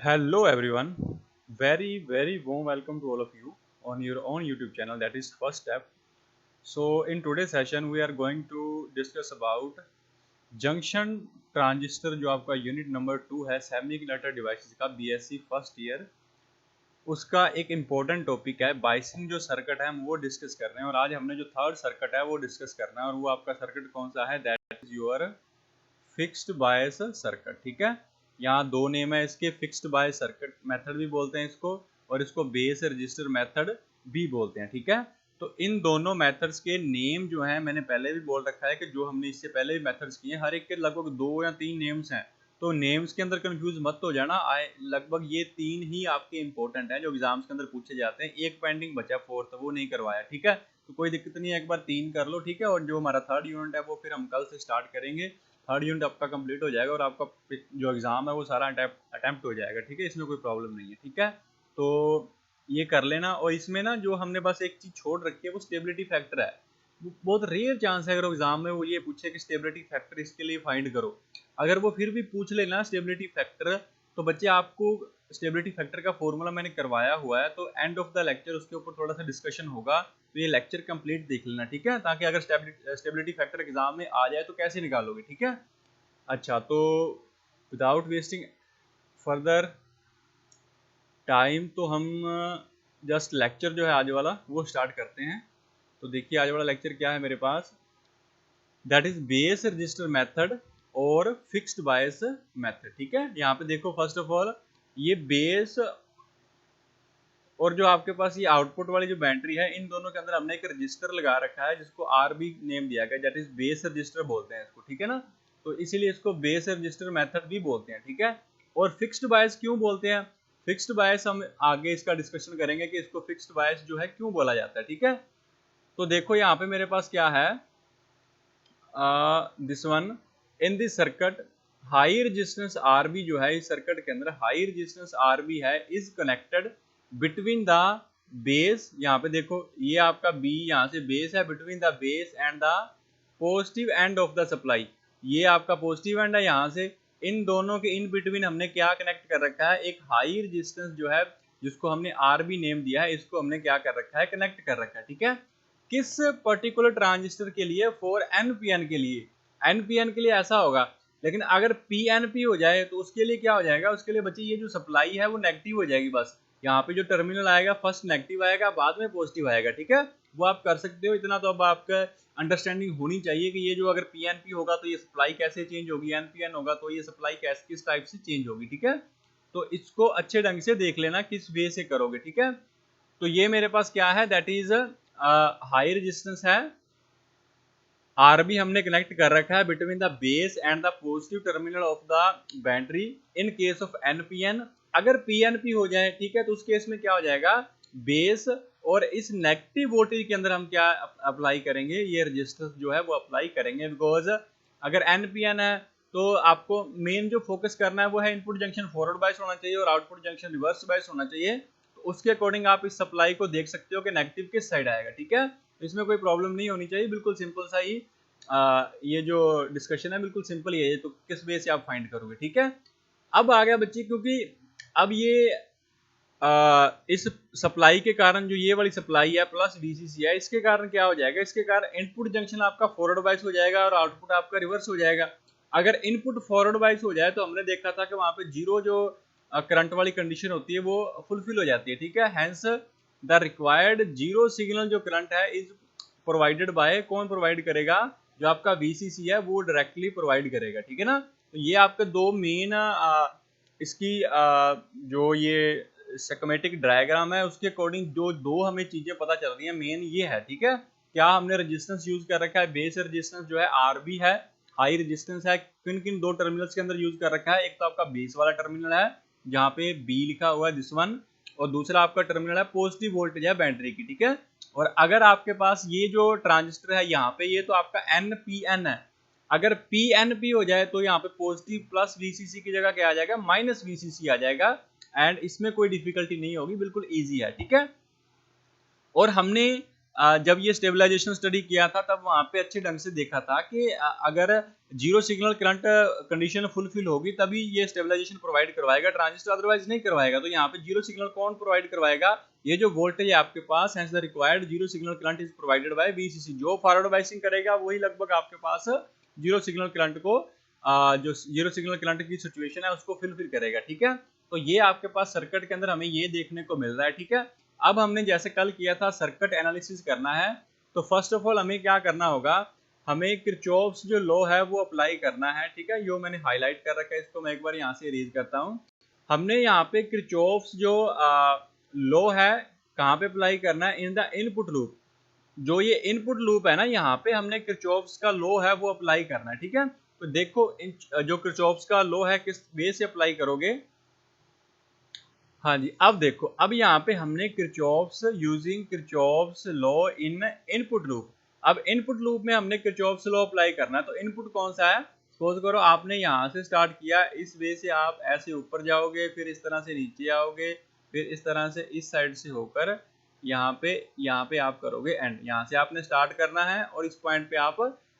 Hello everyone, very warm welcome to all of you on your own YouTube channel, that is First Step. So in today's session we are going to discuss about junction transistor जो आपका unit number 2 है semiconductor devices का BSc first year, उसका एक important topic है biasing जो circuit है हम वो डिस्कस कर रहे हैं। और आज हमने जो थर्ड सर्किट है वो डिस्कस करना है और वो आपका सर्किट कौन सा है, that is your fixed bias circuit. ठीक है, यहाँ दो नेम है इसके, फिक्स्ड बायस सर्किट मेथड भी बोलते हैं इसको और इसको बेस रजिस्टर मेथड भी बोलते हैं। ठीक है, तो इन दोनों मेथड्स के नेम जो हैं मैंने पहले भी बोल रखा है कि जो हमने इससे पहले भी मेथड्स किए हर एक के लगभग 2 या 3 नेम्स हैं, तो नेम्स के अंदर कंफ्यूज मत हो जाना। लगभग ये 3 ही आपके इंपॉर्टेंट हैं जो एग्जाम्स के अंदर पूछे जाते हैं। एक पेंडिंग बचा फोर्थ, वो नहीं करवाया। ठीक है, तो कोई दिक्कत नहीं है, एक बार 3 कर लो। ठीक है, और जो हमारा थर्ड यूनिट है वो फिर हम कल से स्टार्ट करेंगे। थर्ड यूनिट आपका कंप्लीट हो जाएगा और आपका जो एग्जाम है वो सारा अटेम्प्ट हो जाएगा। ठीक है, इसमें कोई प्रॉब्लम नहीं है। ठीक है, तो ये कर लेना। और इसमें ना जो हमने बस एक चीज छोड़ रखी है वो स्टेबिलिटी फैक्टर है। बहुत रेयर चांस है अगर एग्जाम में वो ये पूछे कि स्टेबिलिटी फैक्टर इसके लिए फाइंड करो। अगर वो फिर भी पूछ लेना स्टेबिलिटी फैक्टर, तो बच्चे आपको स्टेबिलिटी फैक्टर का फॉर्मूला मैंने करवाया हुआ है, तो एंड ऑफ द लेक्चर उसके ऊपर थोड़ा सा डिस्कशन होगा, तो ये लेक्चर कंप्लीट देख लेना। ठीक है, ताकि अगर स्टेबिलिटी फैक्टर एग्जाम में आ जाए तो कैसे निकालोगे। ठीक है, अच्छा, तो विदाउट वेस्टिंग फर्दर टाइम तो हम जस्ट लेक्चर जो है आज वाला वो स्टार्ट करते हैं। तो देखिए आज वाला लेक्चर क्या है मेरे पास, that is base resistor method और फिक्स्ड बायस मेथड। ठीक है, यहाँ पे देखो फर्स्ट ऑफ ऑल ये बेस और जो आपके पास ये आउटपुट वाली जो बैटरी है, इन दोनों के अंदर हमने एक रजिस्टर लगा रखा है जिसको आरबी नेम दिया गया, दैट इज बेस रजिस्टर बोलते हैं इसको। ठीक है ना, तो इसीलिए इसको बेस रजिस्टर मेथड भी बोलते हैं। ठीक है, और फिक्स्ड बायस क्यों बोलते हैं, फिक्स्ड बायस हम आगे इसका डिस्कशन करेंगे कि इसको फिक्स्ड बायस जो है क्यों बोला जाता है। ठीक है, तो देखो यहाँ पे मेरे पास क्या है, this one in this circuit high resistance RB जो है इस सर्किट के अंदर हाई रेजिस्टेंस आरबी है, is connected between the base. यहाँ पे देखो ये आपका बी यहाँ से बेस है, between the base and the positive end of the supply. ये आपका पॉजिटिव एंड है, यहाँ से इन दोनों के इन बिटवीन हमने क्या कनेक्ट कर रखा है, एक हाई रेजिस्टेंस जो है जिसको हमने आरबी नेम दिया है, इसको हमने क्या कर रखा है, कनेक्ट कर रखा है। ठीक है, किस पर्टिकुलर ट्रांजिस्टर के लिए, फॉर एनपीएन के लिए। एनपीएन के लिए ऐसा होगा, लेकिन अगर पीएनपी हो जाए तो उसके लिए क्या हो जाएगा, उसके लिए बच्चे ये जो सप्लाई है वो नेगेटिव हो जाएगी। बस यहाँ पे जो टर्मिनल आएगा फर्स्ट नेगेटिव आएगा, बाद में पॉजिटिव आएगा। ठीक है, वो आप कर सकते हो, इतना तो अब आपका अंडरस्टैंडिंग होनी चाहिए कि ये जो अगर पीएनपी होगा तो ये सप्लाई कैसे चेंज होगी, एनपीएन होगा तो ये सप्लाई कैसे किस टाइप से चेंज होगी। ठीक है, तो इसको अच्छे ढंग से देख लेना किस वे से करोगे। ठीक है, तो ये मेरे पास क्या है, दैट इज हाई रेजिस्टेंस है, आरबी हमने कनेक्ट कर रखा है between the base and the positive terminal of the battery in case of NPN. अगर पीएनपी हो जाए, ठीक है, तो उस केस में क्या हो जाएगा, बेस और इस नेगेटिव वोल्टेज के अंदर हम क्या अप्लाई करेंगे, ये रेजिस्टेंस जो है वो अप्लाई करेंगे। बिकॉज अगर एनपीएन है तो आपको मेन जो फोकस करना है वो है इनपुट जंक्शन फॉरवर्ड बायस होना चाहिए और आउटपुट जंक्शन रिवर्स बायस होना चाहिए। तो उसके अकॉर्डिंग आप इस सप्लाई को देख सकते हो कि नेगेटिव किस साइड आएगा। ठीक है, इसमें कोई प्रॉब्लम नहीं होनी चाहिए, बिल्कुल सिंपल सा ही ये जो डिस्कशन है बिल्कुल सिंपल ही है। तो किस वे से आप फाइंड करोगे। ठीक है, अब आ गया बच्चे, क्योंकि अब ये इस सप्लाई के कारण जो ये वाली सप्लाई है प्लस वीसीसी है, इसके कारण क्या हो जाएगा, इसके कारण इनपुट जंक्शन आपका फॉरवर्ड बायस हो जाएगा और आउटपुट आपका रिवर्स हो जाएगा। अगर इनपुट फॉरवर्ड बायस हो जाए तो हमने देखा था कि वहां पे जीरो जो करंट वाली कंडीशन होती है वो फुलफिल हो जाती है। ठीक है, hence the required zero signal जो करंट है इज प्रोवाइडेड बाय, कौन प्रोवाइड करेगा, जो आपका वीसीसी है वो डायरेक्टली प्रोवाइड करेगा। ठीक है ना, तो ये आपके दो मेन इसकी जो ये स्कीमेटिक डायग्राम है उसके अकॉर्डिंग जो दो हमें चीजें पता चल रही हैं मेन ये है। ठीक है, क्या हमने रेजिस्टेंस यूज कर रखा है, बेस रेजिस्टेंस जो है आरबी है, हाई रेजिस्टेंस है, किन किन दो टर्मिनल्स के अंदर यूज कर रखा है। एक तो आपका बेस वाला टर्मिनल है जहाँ पे बी लिखा हुआ है दिस वन, और दूसरा आपका टर्मिनल है पॉजिटिव वोल्टेज है बैटरी की। ठीक है, और अगर आपके पास ये जो ट्रांजिस्टर है यहाँ पे ये तो आपका एनपीएन है, अगर पीएनपी हो जाए तो यहाँ पे पॉजिटिव प्लस वीसीसी की जगह क्या आ जाएगा, माइनस वीसीसी आ जाएगा। एंड इसमें कोई डिफिकल्टी नहीं होगी, बिल्कुल इजी है। ठीक है, और हमने जब ये स्टेबलाइजेशन स्टडी किया था तब वहाँ पे अच्छे ढंग से देखा था कि अगर zero signal current condition fulfil होगी तभी ये स्टेबलाइजेशन प्रोवाइड करवाएगा, ट्रांजिस्टर अदरवाइज नहीं करवाएगा। तो यहाँ पे जीरो सिग्नल कौन प्रोवाइड करवाएगा? ये जो वोल्टेज है आपके पास, hence the required zero signal current is provided by VCC. जो फॉरवर्ड बायसिंग करेगा वही लगभग आपके पास जीरो सिग्नल करंट को जो जीरो सिग्नल करंट की सिचुएशन है उसको फुलफिल करेगा। ठीक है, तो ये आपके पास सर्किट के अंदर हमें ये देखने को मिल रहा है। ठीक है, अब हमने जैसे कल किया था सर्किट एनालिसिस करना है, तो फर्स्ट ऑफ ऑल हमें क्या करना होगा, हमें किरचॉफ्स जो लॉ है वो अप्लाई करना है। ठीक है, यो मैंने हाईलाइट कर रखा है, इसको मैं एक बार यहाँ से इरेज करता हूँ। हमने यहाँ पे किरचॉफ्स जो लॉ है कहाँ पे अप्लाई करना है? In the input loop. जो ये इनपुट लूप है ना, यहाँ पे हमने किरचॉफ्स का लॉ है वो अप्लाई करना है। ठीक है, तो देखो जो किरचॉफ्स का लॉ है किस वे से अप्लाई करोगे? हाँ जी, अब देखो, अब यहाँ पे हमने Kirchhoff's using Kirchhoff's law in input loop. अब इनपुट लूप में हमने किरचॉफ्स लॉ अप्लाई करना है, तो इनपुट कौन सा है? सपोज करो आपने यहाँ से स्टार्ट किया, इस वे से आप ऐसे ऊपर जाओगे, फिर इस तरह से नीचे आओगे, फिर इस तरह से इस साइड से होकर यहाँ पे आप करोगे एंड। यहाँ से आपने स्टार्ट करना है और इस पॉइंट पे आप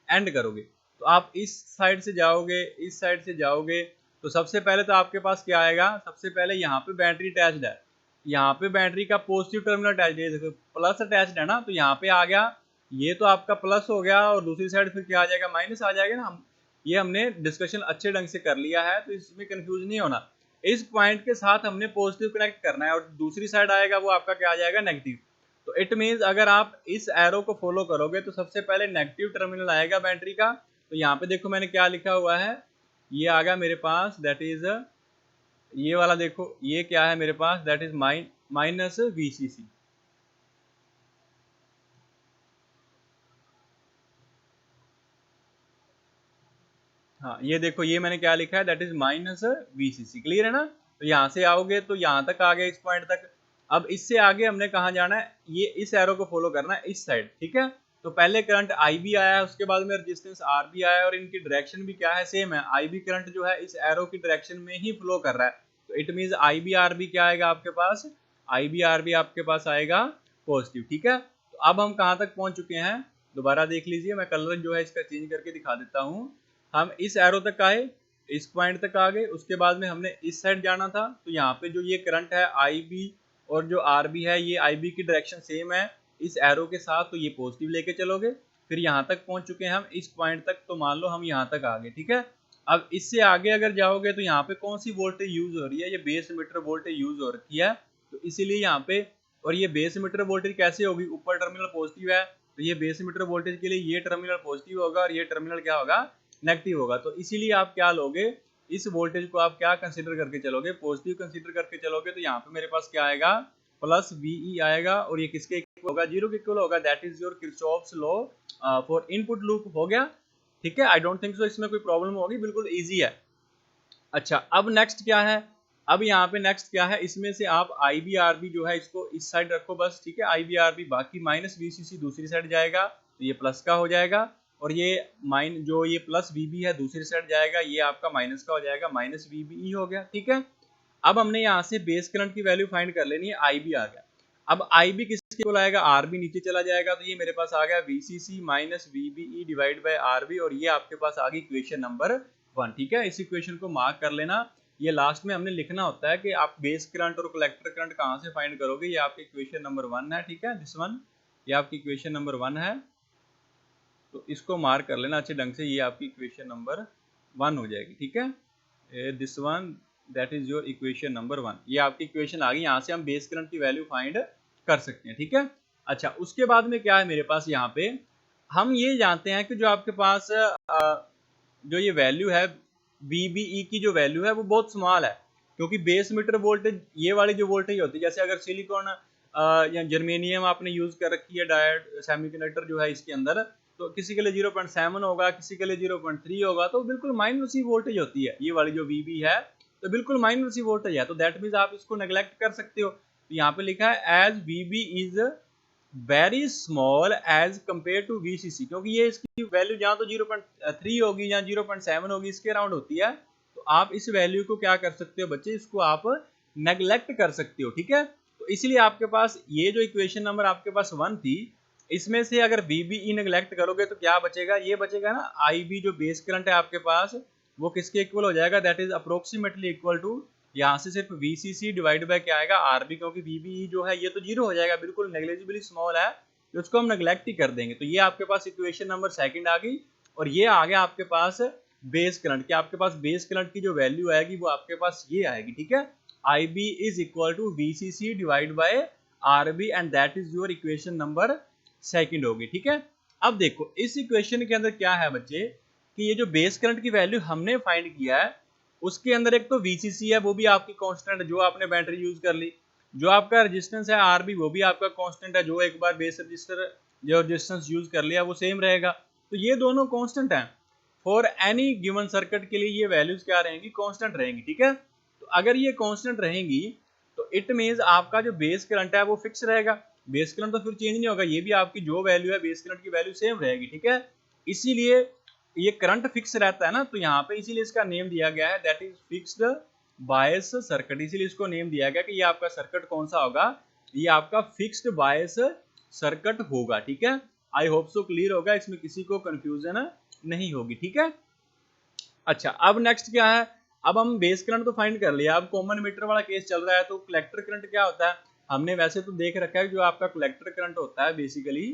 एंड करोगे। तो आप इस साइड से जाओगे, इस साइड से जाओगे, तो सबसे पहले तो आपके पास क्या आएगा? सबसे पहले यहाँ पे बैटरी अटैच्ड है, यहाँ पे बैटरी का पॉजिटिव टर्मिनल अटैच्ड है, देखो प्लस अटैच्ड है ना, तो यहाँ पे आ गया, ये तो आपका प्लस हो गया, और दूसरी साइड फिर क्या आ जाएगा? माइनस आ जाएगा ना। हम ये हमने डिस्कशन अच्छे ढंग से कर लिया है, तो इसमें कंफ्यूज नहीं होना। इस पॉइंट के साथ हमने पॉजिटिव कनेक्ट करना है, और दूसरी साइड आएगा वो आपका क्या आ जाएगा? नेगेटिव। तो इट मीन्स अगर आप इस एरो को फॉलो करोगे तो सबसे पहले नेगेटिव टर्मिनल आएगा बैटरी का। तो यहाँ पे देखो मैंने क्या लिखा हुआ है, ये आ गया मेरे पास, दैट इज ये वाला, देखो ये क्या है मेरे पास, दैट इज माइनस वीसीसी। हाँ, ये देखो ये मैंने क्या लिखा है, that is minus VCC. Clear है ना? तो यहाँ से आओगे तो यहाँ तक आ गए, इस पॉइंट तक। अब इससे आगे हमने कहाँ जाना है? ये इस एरो को फॉलो करना है, इस साइड। ठीक है, तो पहले करंट IB आया है, उसके बाद में रेजिस्टेंस RB आया है, और इनकी डायरेक्शन भी क्या है? सेम है। IB करंट जो है इस एरो की डायरेक्शन में ही फ्लो कर रहा है, तो इट मीन्स IB RB क्या आएगा आपके पास? IB RB आपके पास आएगा पॉजिटिव। ठीक है, तो अब हम कहाँ तक पहुंच चुके हैं? दोबारा देख लीजिए, मैं कलर जो है इसका चेंज करके दिखा देता हूँ। हम इस एरो तक आए, इस पॉइंट तक आ गए, उसके बाद में हमने इस साइड जाना था, तो यहाँ पे जो ये करंट है IB और जो RB है, ये IB की डायरेक्शन सेम है इस एरो के साथ, तो ये पॉजिटिव लेके चलोगे। फिर यहाँ तक पहुंच चुके हैं हम, इस पॉइंट तक, तो मान लो हम यहाँ तक आ गए। ठीक है, अब इससे आगे अगर जाओगे तो यहाँ पे कौन सी वोल्टेज यूज हो रही है? ये बेस मीटर वोल्टेज यूज हो रखी है, तो इसीलिए यहाँ पे, और ये बेस मीटर वोल्टेज कैसे होगी? ऊपर टर्मिनल पॉजिटिव है, तो ये बेस मीटर वोल्टेज के लिए ये टर्मिनल पॉजिटिव होगा और ये टर्मिनल क्या होगा? नेगेटिव होगा। तो इसीलिए आप क्या लोगे? इस वोल्टेज को आप क्या कंसीडर करके चलोगे? पॉजिटिव कंसीडर करके चलोगे। तो यहाँ पे मेरे पास क्या आएगा? प्लस VE आएगा, और ये किसके इक्वल होगा? जीरो के इक्वल होगा। That is your Kirchhoff's law for input loop. हो गया? ठीक है, आई डोंट थिंक सो इसमें कोई प्रॉब्लम होगी, बिल्कुल ईजी है। अच्छा, अब नेक्स्ट क्या है? अब यहाँ पे नेक्स्ट क्या है? इसमें से आप IB RB जो है इसको इस साइड रखो बस। ठीक है, IB RB, बाकी माइनस VCC दूसरी साइड जाएगा, तो ये प्लस का हो जाएगा, और ये जो ये प्लस VB है दूसरी साइड जाएगा, ये आपका माइनस का हो जाएगा, माइनस VBE हो गया। ठीक है, अब हमने यहाँ से बेस करंट की वैल्यू फाइंड कर लेनी है, IB आ गया। अब IB किसके को लाएगा? RB नीचे चला जाएगा, तो ये मेरे पास आ गया VCC minus VBE divide by RB, और ये आपके पास आ गई इक्वेशन नंबर 1। ठीक है, इस इक्वेशन को मार्क कर लेना। ये लास्ट में हमने लिखना होता है कि आप बेस करंट और कलेक्टर करंट कहाँ से फाइंड करोगे। ये आपकी इक्वेशन नंबर 1 है। ठीक है, दिस वन, ये आपकी इक्वेशन नंबर 1 है, तो इसको मार्क कर लेना अच्छे ढंग से, ये आपकी इक्वेशन नंबर 1 हो जाएगी। ठीक है, this one, that is your equation number 1। ये आपकी इक्वेशन आ गई, यहाँ से हम बेस करंट की वैल्यू फाइंड कर सकते हैं। ठीक है, अच्छा, उसके बाद में क्या है मेरे पास? यहाँ पे हम ये जानते हैं कि जो आपके पास जो ये वैल्यू है VBE की, जो वैल्यू है वो बहुत स्मॉल है, क्योंकि बेस मीटर वोल्टेज, ये वाली जो वोल्टेज होती है, जैसे अगर सिलिकॉन या जर्मेनियम आपने यूज कर रखी है डायोड सेमीकंडक्टर जो है इसके अंदर, तो किसी के लिए 0.7 होगा, किसी के लिए 0.3 होगा, तो बिल्कुल माइनर सी वोल्टेज होती है। ये वाली जो VB है तो बिल्कुल माइनर सी वोल्टेज है, तो दैट मीन्स आप इसको नेग्लेक्ट कर सकते हो। तो यहाँ पे लिखा है as VB is very small as compare to VCC, क्योंकि ये इसकी वैल्यू जहाँ तो 0.3 होगी या 0.7 होगी, इसके अराउंड होती है, तो आप इस वैल्यू को क्या कर सकते हो बच्चे? इसको आप नेग्लेक्ट कर सकते हो। ठीक है, तो इसलिए आपके पास ये जो इक्वेशन नंबर आपके पास 1 थी, इसमें से अगर VBE नेग्लेक्ट करोगे तो क्या बचेगा, ये बचेगा ना IB जो बेस करंट है आपके पास, वो किसके इक्वल हो जाएगा, that is approximately equal to, यहाँ से सिर्फ VCC डिवाइड बाय क्या आएगा RB, क्योंकि VBE जो है ये तो जीरो हो जाएगा, बिल्कुल नेग्लिजिबली स्मॉल है, तो उसको हम नेग्लेक्ट ही कर देंगे। तो ये आपके पास इक्वेशन नंबर सेकंड आ गई। और ये आ गया आपके पास बेस करंट, कि आपके पास बेस करंट की जो वैल्यू आएगी वो आपके पास ये आएगी, ठीक है, IB is equal to VCC divide by RB, and that is your equation number second होगी, ठीक है। अब देखो इस इक्वेशन के अंदर क्या है बच्चे, कि ये जो बेस करंट की वैल्यू हमने फाइंड किया है उसके अंदर एक तो VCC है, वो भी आपकी कांस्टेंट है जो आपने बैटरी यूज कर ली, जो आपका रेजिस्टेंस है RB वो भी आपका कांस्टेंट है, जो एक बार बेस रजिस्टर जो रेजिस्टेंस यूज कर लिया वो सेम रहेगा, तो ये दोनों कांस्टेंट हैं। फॉर एनी गिवन सर्किट के लिए ये वैल्यूज क्या रहेंगी, कांस्टेंट रहेंगी, ठीक है। तो अगर ये कांस्टेंट रहेंगी तो इट मींस आपका जो बेस करंट है वो फिक्स रहेगा, बेस करंट तो फिर चेंज नहीं होगा, ये भी आपकी जो वैल्यू है बेस करंट की वैल्यू सेम रहेगी, ठीक है। इसीलिए ये करंट फिक्स रहता है ना, तो यहाँ पे इसीलिए इसका नेम दिया गया है that is fixed bias circuit, इसीलिए इसको नेम दिया गया कि ये आपका सर्किट कौन सा होगा, ये आपका फिक्स्ड बायस सर्किट होगा, ठीक है। आई होप सो क्लियर होगा, इसमें किसी को कंफ्यूजन नहीं होगी, ठीक है। अच्छा अब नेक्स्ट क्या है, अब हम बेस करंट तो फाइंड कर लिया, अब कॉमन मीटर वाला केस चल रहा है, तो कलेक्टर करंट क्या होता है, हमने वैसे तो देख रखा है जो आपका कलेक्टर करंट होता है बेसिकली,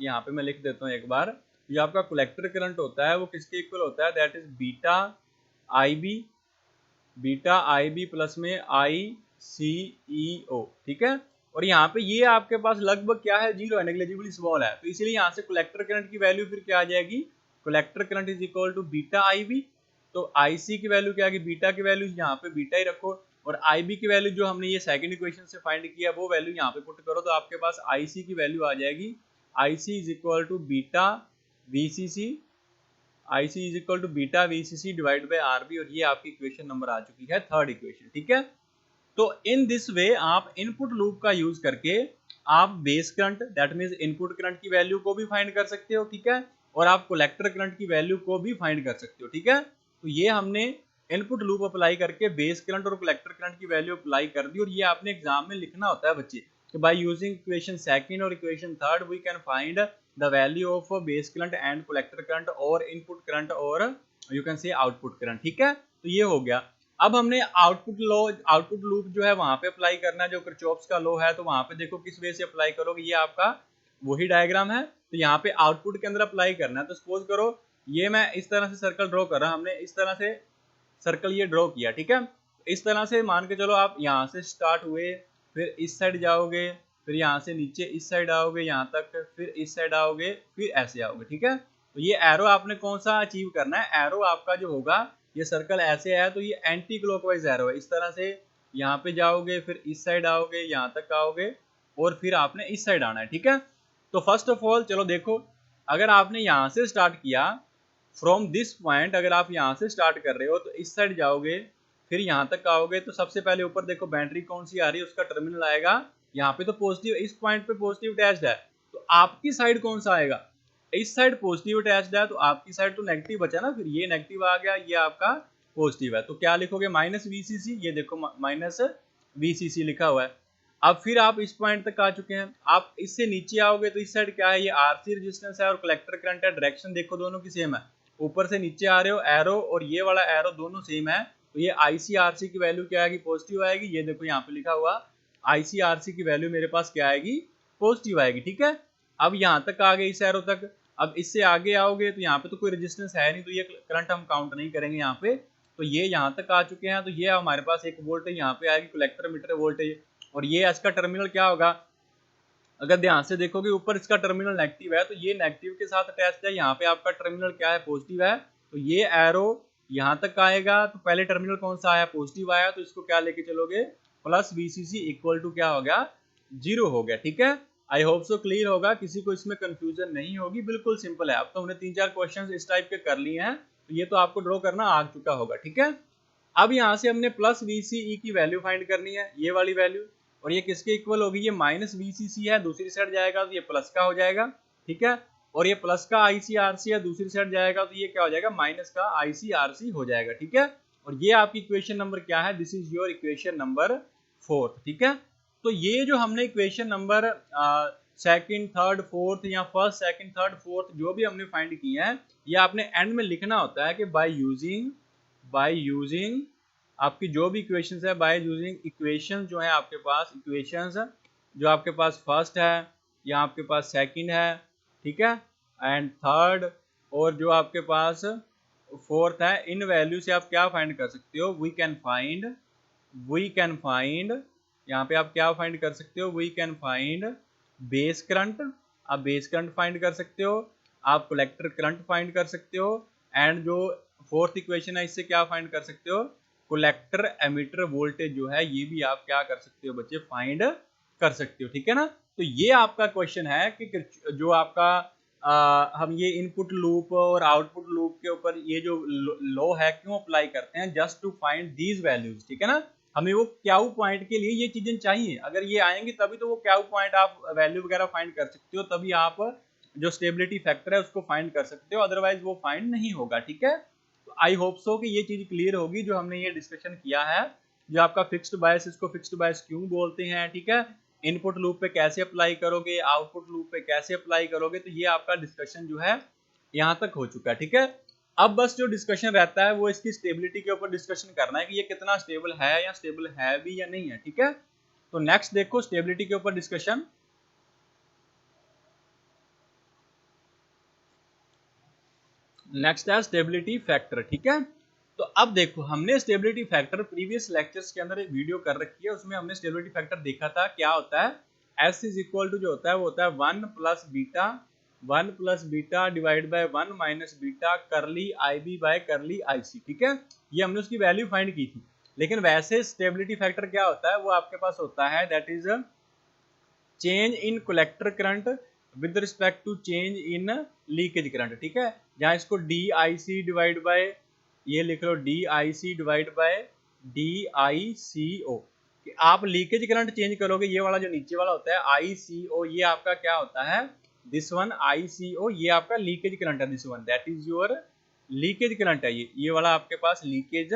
यहाँ पे मैं लिख देता हूँ एक बार, जो आपका कलेक्टर करंट होता है वो किसके इक्वल होता है, that is beta IB plus में ICEO, ठीक है। और यहाँ पे ये आपके पास लगभग क्या है, जीरो है, नेग्लिजिबली स्मॉल है, तो इसलिए यहाँ से कलेक्टर करंट की वैल्यू फिर क्या आ जाएगी, collector current is equal to beta IB, तो IC की वैल्यू क्या आएगी, बीटा की वैल्यू यहाँ पे बीटा ही रखो, और IB की वैल्यू जो हमने ये सेकंड इक्वेशन से फाइंड किया वो वैल्यू यहाँ पे पुट करो, तो आपके पास IC की वैल्यू आ जाएगी, IC is equal to beta VCC, IC is equal to beta VCC divide by RB, और ये आपकी इक्वेशन नंबर आ चुकी है थर्ड इक्वेशन, ठीक है। तो इन दिस वे आप इनपुट लूप का यूज करके आप base current that means input current की वैल्यू को भी फाइंड कर सकते हो, ठीक है, और आप कलेक्टर करंट की वैल्यू को भी फाइंड कर सकते हो, ठीक है। तो ये हमने इनपुट लूप अप्लाई करके बेस करंट और कलेक्टर करंट की वैल्यू अप्लाई कर दी, और ये आपने एग्जाम में लिखना होता है बच्चे, कि बाय यूजिंग इक्वेशन सेकंड और equation third we can find the value of base current and collector current और इनपुट करंट और you can say output current, ठीक है। तो ये हो गया। अब हमने आउटपुट लूप जो है वहां पे अप्लाई करना है, जो किरचॉफ्स का लॉ है, तो वहां पे देखो किस वे से अप्लाई करोगे, ये आपका वही डायग्राम है, तो यहाँ पे आउटपुट के अंदर अप्लाई करना है। तो सपोज करो ये मैं इस तरह से सर्कल ड्रॉ कर रहा हूं, हमने इस तरह से सर्कल ये ड्रॉ किया, ठीक है। इस तरह से मान के चलो आप यहाँ से स्टार्ट हुए, फिर इस साइड जाओगे, फिर यहाँ से नीचे इस साइड आओगे यहाँ तक, फिर इस साइड आओगे, फिर ऐसे आओगे, ठीक है। तो ये एरो आपने कौन सा अचीव करना है, एरो आपका जो होगा, ये सर्कल ऐसे है तो ये एंटी क्लॉकवाइज एरो है, इस तरह से यहाँ पे जाओगे, फिर इस साइड आओगे, यहाँ तक आओगे, और फिर आपने इस साइड आना है, ठीक है। तो फर्स्ट ऑफ ऑल चलो देखो, अगर आपने यहाँ से स्टार्ट किया फ्रॉम दिस पॉइंट, अगर आप यहाँ से स्टार्ट कर रहे हो तो इस साइड जाओगे, फिर यहाँ तक आओगे, तो सबसे पहले ऊपर देखो बैटरी कौन सी आ रही है, उसका टर्मिनल आएगा यहाँ पे, तो पॉजिटिव, इस पॉइंट पे पॉजिटिव अटैच्ड है, तो आपकी साइड कौन सा आएगा, इस साइड पॉजिटिव अटैच्ड है, तो आपकी साइड तो नेगेटिव बचा ना, फिर ये नेगेटिव आ गया, ये आपका पॉजिटिव है, तो क्या लिखोगे माइनस VCC, ये देखो माइनस VCC लिखा हुआ है। अब फिर आप इस पॉइंट तक आ चुके हैं, आप इससे नीचे आओगे तो इस साइड क्या है, ये RC रेजिस्टेंस है और कलेक्टर करंट है, डायरेक्शन देखो दोनों की सेम है, ऊपर से नीचे आ रहे हो एरो और ये वाला एरो दोनों सेम है, तो ये ICRC की वैल्यू क्या आएगी, पॉजिटिव आएगी, ये देखो यहाँ पे लिखा हुआ ICRC की वैल्यू मेरे पास क्या आएगी, पॉजिटिव आएगी, ठीक है। अब यहाँ तक आ गए इस एरो तक, अब इससे आगे आओगे तो यहाँ पे तो कोई रेजिस्टेंस है नहीं, तो ये करंट हम काउंट नहीं करेंगे यहाँ पे, तो ये यहाँ तक आ चुके हैं, तो ये हमारे पास एक वोल्टेज यहाँ पे आएगी कलेक्टर मीटर वोल्टेज, और ये इसका टर्मिनल क्या होगा, अगर ध्यान से देखोगे ऊपर इसका टर्मिनल नेगेटिव है, तो ये नेगेटिव के साथ अटैच्ड है, यहाँ पे आपका टर्मिनल क्या है, पॉजिटिव है, तो ये एरो यहाँ तक आएगा, तो पहले टर्मिनल कौन सा आया, पॉजिटिव आया, तो इसको क्या लेके चलोगे, प्लस VCC इक्वल टू क्या हो गया, 0 हो गया, ठीक है। आई होप सो क्लियर होगा, किसी को इसमें कंफ्यूजन नहीं होगी, बिल्कुल सिंपल है। अब तो हमने 3-4 क्वेश्चंस इस टाइप के कर लिए हैं, तो ये तो आपको ड्रॉ करना आ चुका होगा, ठीक है। अब यहाँ से हमने प्लस VCE की वैल्यू फाइंड करनी है, ये वाली वैल्यू, और ये किसके इक्वल होगी, ये माइनस VCC है, दूसरी साइड जाएगा तो ये प्लस का हो जाएगा, ठीक है, और ये प्लस का ICRC है, दूसरी साइड जाएगा तो ये क्या हो जाएगा, माइनस का ICRC हो जाएगा, ठीक है। और ये आपकी इक्वेशन नंबर क्या है, this is your equation number 4, ठीक है। तो ये जो हमने equation number second third fourth या फर्स्ट सेकंड थर्ड फोर्थ जो भी हमने फाइंड किए हैं, ये आपने एंड में लिखना होता है कि बाय यूजिंग आपकी जो भी इक्वेशंस है, बाय यूजिंग इक्वेशन जो है आपके पास, इक्वेशंस जो आपके पास फर्स्ट है या आपके पास सेकंड है, ठीक है, एंड थर्ड और जो आपके पास फोर्थ है, इन वैल्यू से आप क्या फाइंड कर सकते हो, वी कैन फाइंड यहाँ पे आप क्या फाइंड कर सकते हो, we can find base current, आप बेस करंट फाइंड कर सकते हो, आप कलेक्टर करंट फाइंड कर सकते हो, एंड जो फोर्थ इक्वेशन है इससे क्या फाइंड कर सकते हो, कलेक्टर एमीटर वोल्टेज जो है ये भी आप क्या कर सकते हो बच्चे, फाइंड कर सकते हो, ठीक है ना। तो ये आपका क्वेश्चन है कि जो आपका हम ये इनपुट लूप और आउटपुट लूप के ऊपर ये जो लॉ है क्यों अप्लाई करते हैं, just to find these values, ठीक है ना। हमें वो क्याऊ पॉइंट के लिए ये चीजें चाहिए, अगर ये आएंगी तभी तो वो क्याऊ पॉइंट आप वैल्यू वगैरह फाइंड कर सकते हो, तभी आप जो स्टेबिलिटी फैक्टर है उसको फाइंड कर सकते हो, अदरवाइज वो फाइंड नहीं होगा, ठीक है। तो आई होप सो कि ये चीज क्लियर होगी जो हमने ये डिस्कशन किया है, जो आपका फिक्स्ड बायस, इसको फिक्स्ड बायस क्यों बोलते हैं, ठीक है, इनपुट लूप पे कैसे अप्लाई करोगे, आउटपुट लूप पे कैसे अप्लाई करोगे, तो ये आपका डिस्कशन जो है यहाँ तक हो चुका है, ठीक है। अब बस जो डिस्कशन रहता है वो इसकी स्टेबिलिटी के ऊपर डिस्कशन करना है कि ये कितना स्टेबल है या स्टेबल है भी या नहीं है, ठीक है। तो नेक्स्ट देखो स्टेबिलिटी के ऊपर डिस्कशन, नेक्स्ट है स्टेबिलिटी फैक्टर, ठीक है। तो अब देखो हमने स्टेबिलिटी फैक्टर प्रीवियस लेक्चर्स के अंदर एक वीडियो कर रखी है, उसमें हमने स्टेबिलिटी फैक्टर देखा था क्या होता है, S इज इक्वल टू जो होता है वो होता है 1 plus beta divide by 1 minus beta करली IB बाय करली IC, ठीक है। ये हमने उसकी वैल्यू फाइंड की थी, लेकिन वैसे स्टेबिलिटी फैक्टर क्या होता है, वो आपके पास होता है that is change in collector current with respect to change in leakage current, ठीक है। जहाँ इसको DIC डिवाइड बाय, ये लिख लो DIC डिवाइड बाय DICO, कि आप लीकेज करंट चेंज करोगे, ये वाला जो नीचे वाला होता है ICO, ये आपका क्या होता है, दिस वन ICO, ये आपका लीकेज करंट है, this one that is your leakage current है, ये वाला आपके पास लीकेज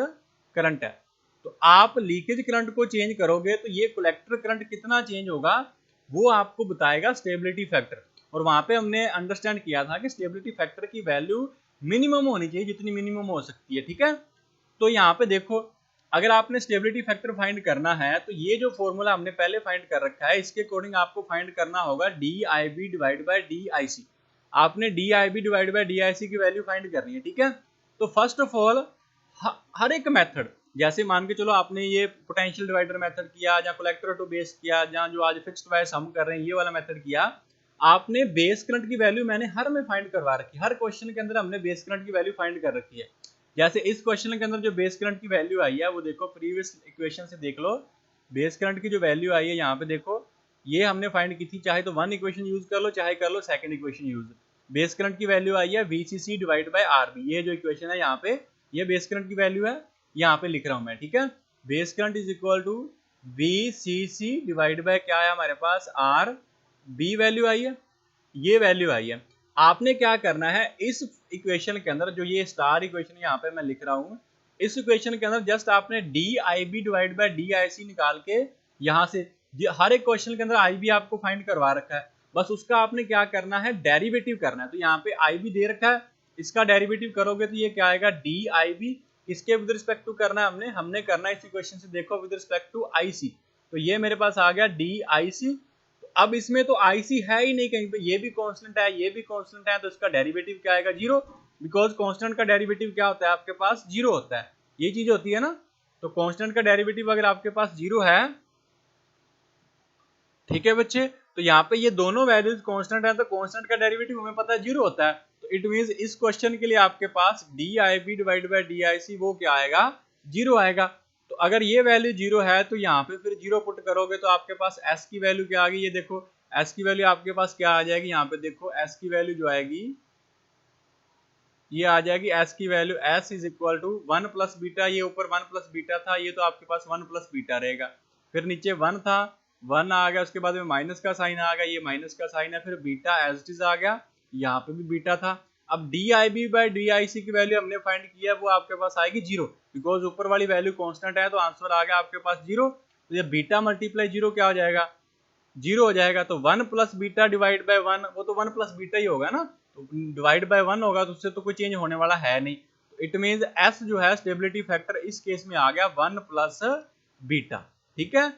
करंट है। तो आप लीकेज करंट को चेंज करोगे तो ये कलेक्टर करंट कितना चेंज होगा वो आपको बताएगा स्टेबिलिटी फैक्टर, और वहां पे हमने अंडरस्टैंड किया था कि स्टेबिलिटी फैक्टर की वैल्यू मिनिमम होनी चाहिए, जितनी मिनिमम हो सकती है, ठीक है। तो यहाँ पे देखो अगर आपने स्टेबिलिटी फैक्टर फाइंड करना है तो ये जो फॉर्मूला हमने पहले फाइंड कर रखा है इसके अकॉर्डिंग आपको फाइंड करना होगा DIB डिवाइड बाय DIC, आपने DIB डिवाइड बाय DIC की वैल्यू फाइंड करनी है, ठीक है। तो फर्स्ट ऑफ ऑल हर एक मेथड, जैसे मान के चलो आपने ये पोटेंशियल डिवाइडर मेथड किया, या कलेक्टर टू बेस किया, जहाँ जो आज फिक्स्ड बायस हम कर रहे हैं ये वाला मेथड किया, आपने बेस करंट की वैल्यू मैंने हर में फाइंड करवा रखी है, हर क्वेश्चन के अंदर हमने बेस करंट की वैल्यू फाइंड कर रखी है। जैसे इस क्वेश्चन के अंदर जो बेस करंट की वैल्यू आई है वो देखो प्रीवियस इक्वेशन से देख लो, बेस करंट की जो वैल्यू आई है यहाँ पे देखो, ये हमने फाइंड की थी, चाहे तो वन इक्वेशन यूज कर लो चाहे कर लो second equation use. Base current की वैल्यू आई है VCC डिवाइड बाय RB, ये जो इक्वेशन है यहाँ पे ये बेस करंट की वैल्यू है, यहाँ पे लिख रहा हूँ मैं, ठीक है। Base current is equal to VCC divide by क्या है हमारे पास RB, वैल्यू आई है, ये वैल्यू आई है। आपने क्या करना है इस इक्वेशन के अंदर, जो ये स्टार इक्वेशन यहाँ पे मैं लिख रहा हूँ, इस इक्वेशन के अंदर जस्ट आपने DIB डिवाइड बाय DIC निकाल के यहाँ से, हर एक क्वेश्चन के अंदर IB आपको फाइंड करवा रखा है, बस उसका आपने क्या करना है डेरिवेटिव करना है। तो यहाँ पे IB दे रखा है, इसका डेरिवेटिव करोगे तो ये क्या आएगा DIB, इसके विद रिस्पेक्ट टू करना है हमने करना है इस इक्वेशन से देखो विद रिस्पेक्ट टू IC, तो ये मेरे पास आ गया DIC। अब इसमें तो IC है ही नहीं कहीं पे, ये भी कांस्टेंट है ये भी कांस्टेंट है, तो इसका डेरिवेटिव क्या आएगा, जीरो, बिकॉज कांस्टेंट का डेरिवेटिव क्या होता है आपके पास, जीरो होता है, ये चीज होती है ना। तो कांस्टेंट का डेरिवेटिव अगर आपके पास जीरो है, ठीक है बच्चे, तो यहाँ पे ये दोनों वैल्यूज कांस्टेंट है, तो कांस्टेंट का डेरिवेटिव हमें पता है जीरो होता है, तो इट मींस इस क्वेश्चन के लिए आपके पास DIB डिवाइड बाय DIC वो क्या आएगा, जीरो आएगा। तो अगर ये वैल्यू जीरो है तो यहाँ पे फिर जीरो पुट करोगे तो आपके पास S की वैल्यू क्या आ गई, ये देखो S की वैल्यू आपके पास क्या आ जाएगी, यहाँ पे देखो S की वैल्यू जो आएगी ये आ जाएगी, S की value S is equal to 1 plus beta, ये ऊपर 1 प्लस बीटा था, ये तो आपके पास 1 प्लस बीटा रहेगा, फिर नीचे 1 था, 1 आ गया, उसके बाद में माइनस का साइन आ गया, ये माइनस का साइन है, फिर बीटा एज इट इज आ गया, यहाँ पे भी बीटा था। अब DIB बाय DIC की वैल्यू हमने फाइंड किया, वो आपके पास आएगी जीरो, बिकॉज ऊपर वाली वैल्यू कांस्टेंट है, तो आंसर आ गया आपके पास जीरो। तो ये बीटा मल्टीप्लाई जीरो क्या हो जाएगा, जीरो हो जाएगा, तो 1 प्लस बीटा डिवाइड बाय 1, वो तो 1 प्लस बीटा ही होगा ना, तो डिवाइड बाय 1 होगा, तो उससे तो कोई चेंज होने वाला है नहीं। तो इट मीन्स एस जो है स्टेबिलिटी फैक्टर इस केस में आ गया 1 प्लस बीटा, ठीक है।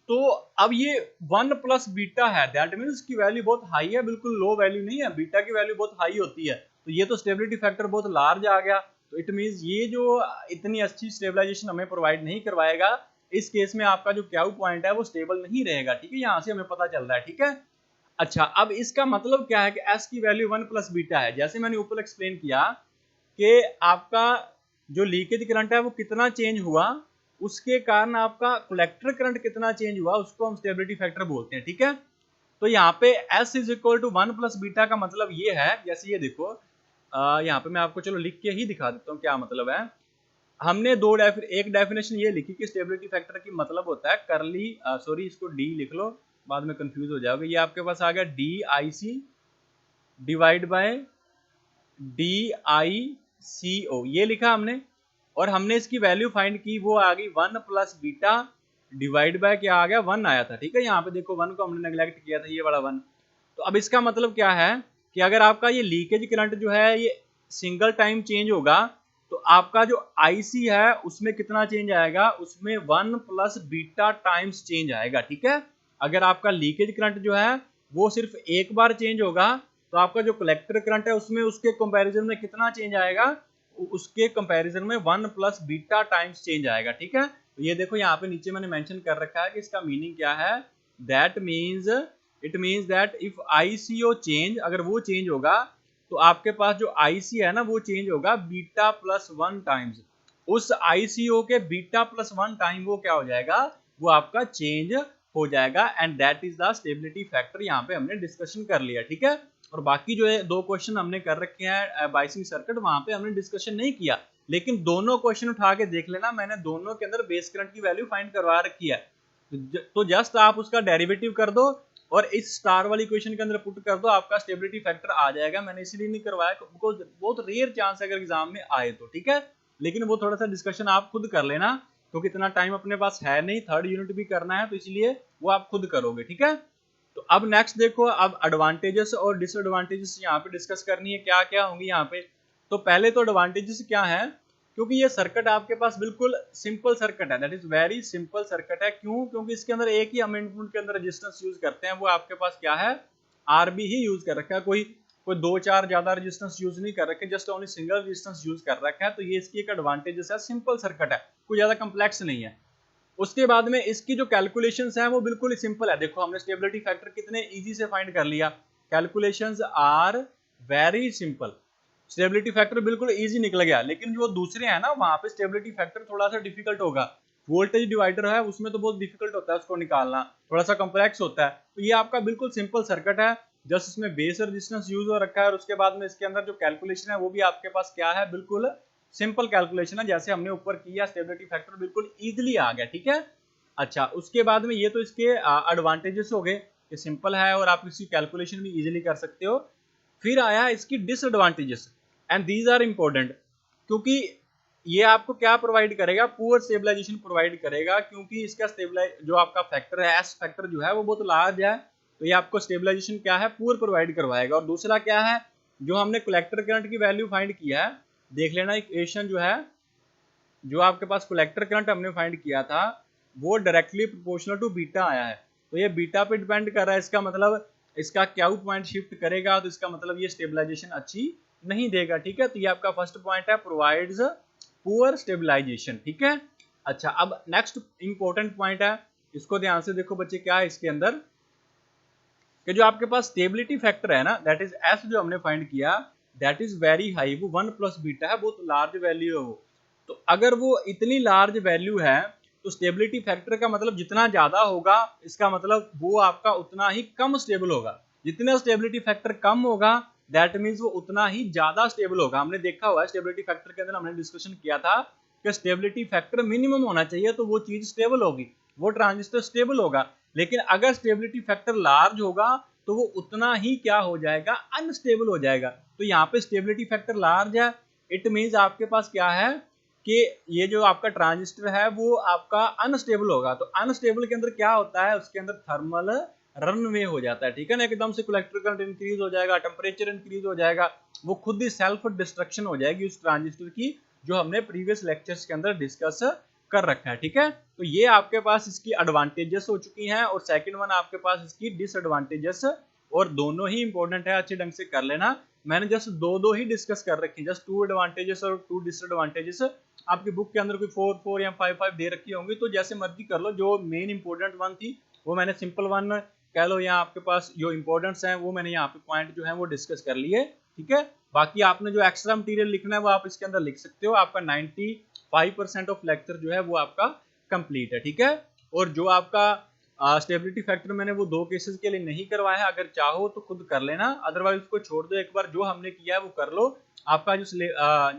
तो अब ये 1 प्लस बीटा है, दैट मीन्स इसकी वैल्यू बहुत हाई है, बिल्कुल लो वैल्यू नहीं है, बीटा की वैल्यू बहुत हाई होती है, तो ये तो स्टेबिलिटी फैक्टर बहुत लार्ज आ गया। तो इट मीन्स ये जो इतनी अच्छी स्टेबलाइजेशन हमें प्रोवाइड नहीं करवाएगा, इस केस में आपका जो क्यू पॉइंट है वो स्टेबल नहीं रहेगा, ठीक है, यहाँ से हमें पता चल रहा है, ठीक है। अच्छा, अब इसका मतलब क्या है कि एस की वैल्यू 1 प्लस बीटा है, जैसे मैंने ऊपर एक्सप्लेन किया कि आपका जो लीकेज करंट है वो कितना चेंज हुआ, उसके कारण आपका कलेक्टर करंट कितना चेंज हुआ, उसको हम स्टेबिलिटी फैक्टर बोलते हैं, ठीक है। तो यहाँ पे S is equal to 1 plus beta का मतलब ये है, जैसे ये देखो यहाँ पे मैं आपको चलो लिख के ही दिखा देता हूँ क्या मतलब है। हमने एक डेफिनेशन ये लिखी कि स्टेबिलिटी फैक्टर की मतलब होता है करली सॉरी इसको डी लिख लो, बाद में कंफ्यूज हो जाओगे। ये आपके पास आ गया D I C divide by D I C O, ये लिखा हमने, और हमने इसकी वैल्यू फाइंड की, वो आ गई 1 प्लस बीटा डिवाइड बाय क्या आ गया 1 आया था, ठीक है। यहाँ पे देखो 1 को हमने नेग्लेक्ट किया था, ये वाला 1। तो अब इसका मतलब क्या है कि अगर आपका ये लीकेज करंट जो है ये सिंगल टाइम चेंज होगा, तो आपका जो आईसी है उसमें कितना चेंज आएगा, उसमें 1 प्लस बीटा टाइम्स चेंज आएगा, ठीक है। अगर आपका लीकेज करंट जो है वो सिर्फ एक बार चेंज होगा, तो आपका जो कलेक्टर करंट है उसमें उसके कंपैरिजन में कितना चेंज आएगा, उसके कंपैरिजन में 1 प्लस बीटा टाइम्स चेंज आएगा, ठीक है। तो ये देखो यहाँ पे नीचे मैंने मेंशन कर रखा है कि इसका मीनिंग क्या है, that means it means that if ICO change, अगर वो चेंज होगा तो आपके पास जो आईसी है ना वो चेंज होगा बीटा प्लस 1 टाइम्स, उस आईसीओ के बीटा प्लस 1 टाइम वो क्या हो जाएगा, वो आपका चेंज हो जाएगा, and that is the stability factor. यहाँ पे हमने डिस्कशन कर लिया, ठीक है। और बाकी जो है 2 क्वेश्चन हमने कर रखे हैं बाइसिंग सर्किट, वहां पे हमने डिस्कशन नहीं किया, लेकिन दोनों क्वेश्चन उठा के देख लेना, मैंने दोनों के अंदर बेस करंट की वैल्यू फाइंड करवा रखी है, तो जस्ट आप उसका डेरिवेटिव कर दो और इस स्टार वाली इक्वेशन के अंदर पुट कर दो, आपका स्टेबिलिटी फैक्टर आ जाएगा। मैंने इसलिए नहीं करवाया बिकॉज बहुत रेयर चांस है अगर एग्जाम में आए तो, ठीक है, लेकिन वो थोड़ा सा डिस्कशन आप खुद कर लेना, क्योंकि इतना टाइम अपने पास है नहीं, 3rd यूनिट भी करना है, तो इसलिए वो आप खुद करोगे, ठीक है। तो अब नेक्स्ट देखो, अब एडवांटेजेस और डिसएडवांटेजेस यहाँ पे डिस्कस करनी है, क्या क्या होंगी यहाँ पे। तो पहले तो एडवांटेजेस क्या है, क्योंकि ये सर्किट आपके पास बिल्कुल सिंपल सर्किट है, that is very simple circuit है। क्यों? क्योंकि इसके अंदर एक ही हम इनपुट के अंदर रेजिस्टेंस यूज करते हैं, वो आपके पास क्या है, आरबी ही यूज कर रखा है, कोई 2-4 ज्यादा रेजिस्टेंस यूज नहीं कर रखे, just only single resistance use कर रखा है। तो ये इसकी एक एडवांटेजेस है, सिंपल सर्किट है, कोई ज्यादा कम्प्लेक्स नहीं है। उसके बाद में इसकी जो कैलकुलेशंस हैं वो बिल्कुल ही सिंपल है, देखो हमने स्टेबिलिटी फैक्टर कितने इजी से फाइंड कर लिया, calculations are very simple, stability factor बिल्कुल इजी निकल गया। लेकिन जो दूसरे हैं ना वहां पे स्टेबिलिटी फैक्टर थोड़ा सा डिफिकल्ट होगा, वोल्टेज डिवाइडर है उसमें तो बहुत डिफिकल्ट होता है उसको निकालना, थोड़ा सा कॉम्प्लेक्स होता है। तो ये आपका बिल्कुल सिंपल सर्किट है, जस्ट इसमें बेस रेजिस्टेंस यूज हो रखा है, और उसके बाद में इसके अंदर जो कैलकुलेशन है वो भी आपके पास क्या है, बिल्कुल सिंपल कैलकुलेशन है, जैसे हमने ऊपर किया, स्टेबिलिटी फैक्टर बिल्कुल इजिली आ गया, ठीक है। अच्छा, उसके बाद में ये तो इसके एडवांटेजेस हो गए कि सिंपल है और आप इसकी कैलकुलेशन भी इजीली कर सकते हो। फिर आया इसकी disadvantages, and these are important, क्योंकि ये आपको क्या प्रोवाइड करेगा, पुअर स्टेबलाइजेशन प्रोवाइड करेगा, क्योंकि इसका स्टेबलाइज जो आपका फैक्टर है, एस फैक्टर जो है वो बहुत लार्ज है, तो ये आपको स्टेबलाइजेशन क्या है, पुअर प्रोवाइड करवाएगा। और दूसरा क्या है, जो हमने कलेक्टर करंट की वैल्यू फाइंड किया है, देख लेना इक्वेशन जो है, जो आपके पास कलेक्टर करंट हमने फाइंड किया था वो डायरेक्टली प्रोपोर्शनल टू बीटा आया है, तो ये बीटा पे डिपेंड कर रहा है, इसका मतलब इसका क्यू पॉइंट शिफ्ट करेगा, तो इसका मतलब ये स्टेबलाइजेशन अच्छी नहीं देगा, ठीक है। तो ये आपका फर्स्ट पॉइंट है, प्रोवाइड्स पुअर स्टेबलाइजेशन, ठीक है। अच्छा, अब नेक्स्ट इंपॉर्टेंट पॉइंट है, इसको ध्यान से देखो बच्चे, क्या है इसके अंदर कि जो आपके पास स्टेबिलिटी फैक्टर है ना, दैट इज एस, जो हमने फाइंड किया, दैट इज वेरी हाई, वो 1 प्लस बीटा है, बहुत लार्ज वैल्यू है वो। तो अगर वो इतनी लार्ज वैल्यू है, तो स्टेबिलिटी फैक्टर का मतलब जितना ज्यादा होगा, इसका मतलब वो आपका उतना ही कम स्टेबल होगा, जितना स्टेबिलिटी फैक्टर कम होगा दैट मीन्स वो उतना ही ज्यादा स्टेबल होगा। हमने देखा हुआ है स्टेबिलिटी फैक्टर के अंदर, हमने डिस्कशन किया था कि स्टेबिलिटी फैक्टर मिनिमम होना चाहिए तो वो चीज स्टेबल होगी, वो ट्रांजिस्टर स्टेबल होगा। लेकिन अगर स्टेबिलिटी फैक्टर लार्ज होगा तो वो उतना ही क्या हो जाएगा, अनस्टेबल हो जाएगा। तो यहाँ पे स्टेबिलिटी फैक्टर लार्ज है, इट मीन्स आपके पास क्या है कि ये जो आपका ट्रांजिस्टर है वो आपका अनस्टेबल होगा। तो अनस्टेबल के अंदर क्या होता है, उसके अंदर थर्मल रनवे हो जाता है, ठीक है ना, एकदम से कलेक्टर करंट इंक्रीज हो जाएगा, टेम्परेचर इंक्रीज हो जाएगा, वो खुद ही सेल्फ डिस्ट्रक्शन हो जाएगी उस ट्रांजिस्टर की, जो हमने प्रीवियस लेक्चर्स के अंदर डिस्कस कर रखा है, ठीक है। तो ये आपके पास इसकी एडवांटेजेस हो चुकी हैं, और सेकंड वन आपके पास इसकी डिसएडवांटेजेस, और दोनों ही इंपॉर्टेंट है, अच्छे ढंग से कर लेना। मैंने जस्ट दो ही डिस्कस कर रखी है, जस्ट 2 एडवांटेजेस और 2 डिसएडवांटेजेस। आपकी बुक के अंदर कोई 4 या 5 दे रखी होंगी, तो जैसे मर्जी कर लो। जो मेन इंपॉर्टेंट वन थी वो मैंने सिंपल वन कह लो, यहाँ आपके पास जो इंपॉर्टेंट्स हैं वो मैंने यहाँ पे पॉइंट जो है वो डिस्कस कर लिए, ठीक है। बाकी आपने जो एक्स्ट्रा मटेरियल लिखना है वो आप इसके अंदर लिख सकते हो। आपका 95% ऑफ लेक्चर जो है वो आपका कंप्लीट है, ठीक है। और जो आपका स्टेबिलिटी फैक्टर मैंने वो 2 केसेस के लिए नहीं करवाया है, अगर चाहो तो खुद कर लेना, अदरवाइज उसको छोड़ दो। एक बार जो हमने किया है वो कर लो। आपका जो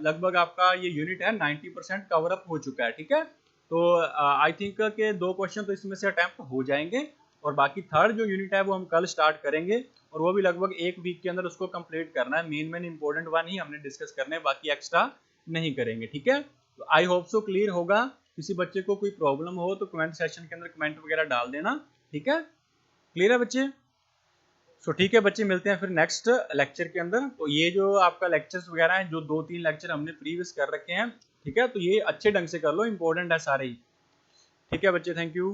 लगभग आपका ये यूनिट है 90% कवर अप हो चुका है, ठीक है। तो आई थिंक के 2 क्वेश्चन तो इसमें से अटेम्प्ट हो जाएंगे, और बाकी थर्ड जो यूनिट है वो हम कल स्टार्ट करेंगे, और वो भी लगभग 1 वीक के अंदर उसको कंप्लीट करना है। मेन इंपॉर्टेंट वन ही हमने डिस्कस करने हैं, बाकी एक्स्ट्रा नहीं करेंगे, ठीक है। तो आई होप सो क्लियर होगा। किसी बच्चे को कोई प्रॉब्लम हो तो कमेंट सेक्शन के अंदर कमेंट वगैरह डाल देना, ठीक है। क्लियर है बच्चे? सो ठीक है बच्चे, मिलते हैं फिर नेक्स्ट लेक्चर के अंदर। तो ये जो आपका लेक्चर्स वगैरह हैं, जो 2-3 लेक्चर हमने प्रीवियस कर रखे हैं, ठीक है, तो ये अच्छे ढंग से कर लो, इंपॉर्टेंट है सारे ही, ठीक है बच्चे। Thank you.